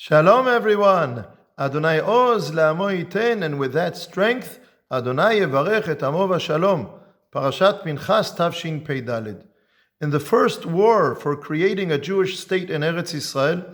Shalom everyone. Adonai Oz la'amo yiten, and with that strength, Adonai yevarech et amo v'shalom. Parashat Pinchas Tavshin Pei Daled. In the first war for creating a Jewish state in Eretz Israel,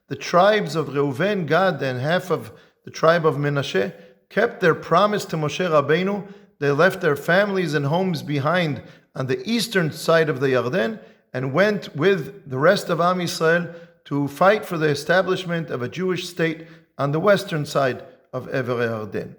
the tribes of Reuven, Gad, and half of the tribe of Menashe kept their promise to Moshe Rabbeinu. They left their families and homes behind on the eastern side of the Yarden and went with the rest of Am Yisrael to fight for the establishment of a Jewish state on the western side of Ever Yarden.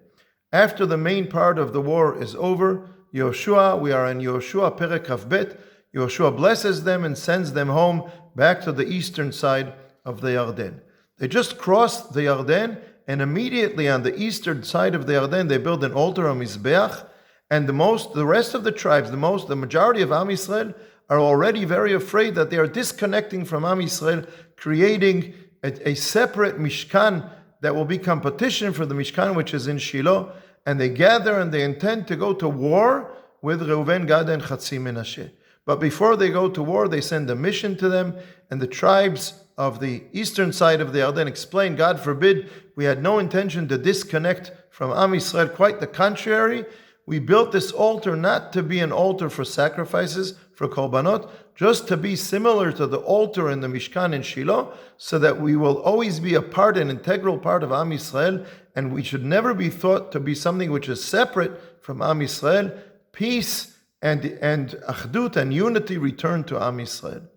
After the main part of the war is over, Yoshua, we are in Yoshua Perek Kavbet, Yoshua blesses them and sends them home back to the eastern side of the Yarden. They just crossed the Yarden, and immediately on the eastern side of the Yarden, they build an altar, a Mizbeach, and the rest of the tribes, the majority of Am Yisrael, are already very afraid that they are disconnecting from Am Yisrael, creating a separate Mishkan that will be competition for the Mishkan which is in Shiloh, and they gather and they intend to go to war with Reuven, Gad, and Chatzi Menashe. But before they go to war, they send a mission to them, and the tribes of the eastern side of the Yarden explain, God forbid, we had no intention to disconnect from Am Yisrael, quite the contrary. We built this altar not to be an altar for sacrifices, for korbanot, just to be similar to the altar in the Mishkan in Shiloh, so that we will always be an integral part of Am Yisrael, and we should never be thought to be something which is separate from Am Yisrael. Peace and achdut and unity return to Am Yisrael.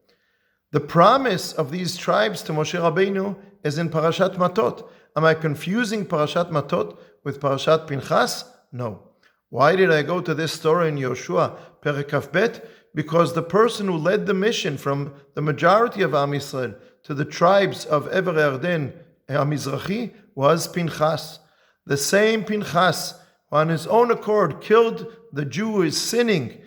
The promise of these tribes to Moshe Rabbeinu is in Parashat Matot. Am I confusing Parashat Matot with Parashat Pinchas? No. Why did I go to this story in Yoshua Perek Kavbet? Because the person who led the mission from the majority of Am Yisrael to the tribes of Ever Yarden HaMizrachi was Pinchas. The same Pinchas who on his own accord killed the Jew who is sinning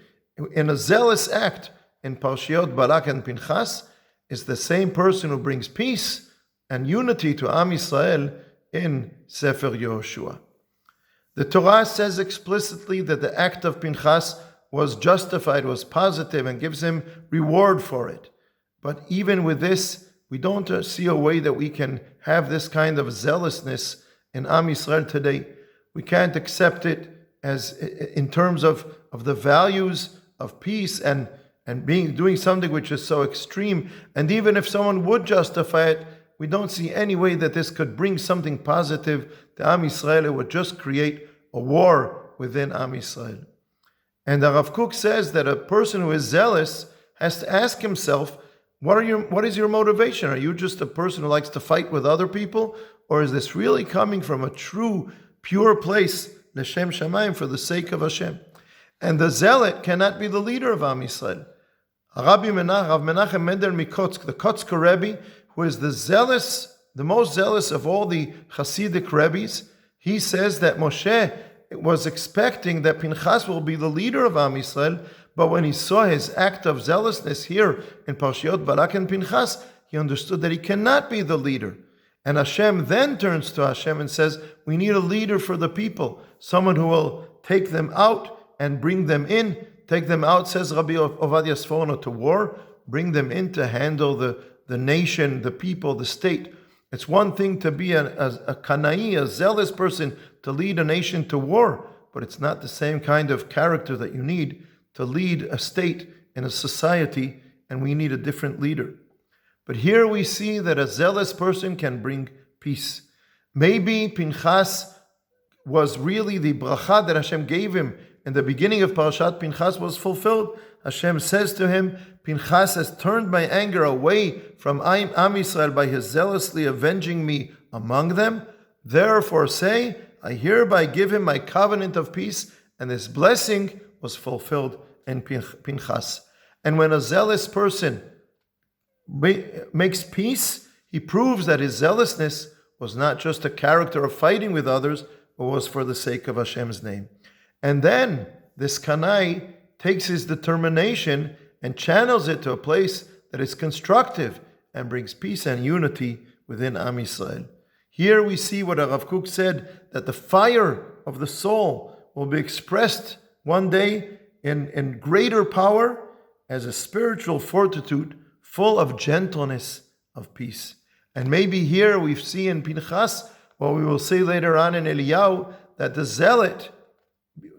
in a zealous act in Parshiot Balak and Pinchas is the same person who brings peace and unity to Am Yisrael in Sefer Yoshua. The Torah says explicitly that the act of Pinchas was justified, was positive, and gives him reward for it. But even with this, we don't see a way that we can have this kind of zealousness in Am Yisrael today. We can't accept it as in terms of the values of peace and doing something which is so extreme. And even if someone would justify it, we don't see any way that this could bring something positive to Am Yisrael. It would just create a war within Am Yisrael. And the Rav Kook says that a person who is zealous has to ask himself, what is your motivation? Are you just a person who likes to fight with other people? Or is this really coming from a true, pure place, L'Shem Shamayim, for the sake of Hashem? And the zealot cannot be the leader of Am Yisrael. Rav Menachem Mendel Mikotsk, the Kotsker Rebbe, who is the most zealous of all the Hasidic Rebbes, he says that Moshe was expecting that Pinchas will be the leader of Am Yisrael, but when he saw his act of zealousness here in Parshiot Balak and Pinchas, he understood that he cannot be the leader. And Hashem then turns to Hashem and says, we need a leader for the people, someone who will take them out and bring them in. Take them out, says Rabbi Ovadia Sforno, to war, bring them in to handle the nation, the people, the state. It's one thing to be a Kanai, a zealous person, to lead a nation to war, but it's not the same kind of character that you need to lead a state in a society, and we need a different leader. But here we see that a zealous person can bring peace. Maybe Pinchas was really the bracha that Hashem gave him in the beginning of Parashat Pinchas was fulfilled. Hashem says to him, Pinchas has turned my anger away from Am Yisrael by his zealously avenging me among them. Therefore say, I hereby give him my covenant of peace, and this blessing was fulfilled in Pinchas. And when a zealous person makes peace, he proves that his zealousness was not just a character of fighting with others, but was for the sake of Hashem's name. And then this Kanai takes his determination and channels it to a place that is constructive and brings peace and unity within Am Yisrael. Here we see what Rav Kook said, that the fire of the soul will be expressed one day in greater power as a spiritual fortitude full of gentleness, of peace. And maybe here we see in Pinchas, or we will see later on in Eliyahu, that the zealot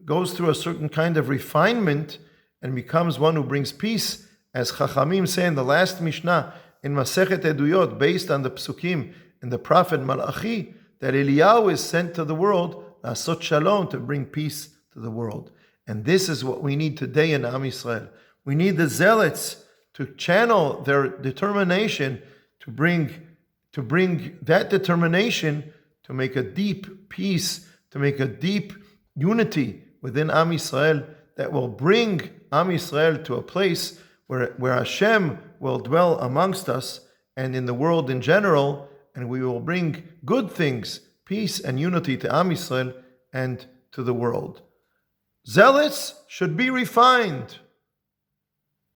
goes through a certain kind of refinement and becomes one who brings peace, as Chachamim say in the last Mishnah in Masechet Eduyot, based on the Psukim in the prophet Malachi, that Eliyahu is sent to the world, Lasot Shalom, to bring peace to the world. And this is what we need today in Am Yisrael. We need the zealots to channel their determination to bring that determination to make a deep peace, to make a deep unity within Am Yisrael that will bring Am Yisrael to a place where Hashem will dwell amongst us and in the world in general, and we will bring good things, peace and unity to Am Yisrael and to the world. Zealots should be refined.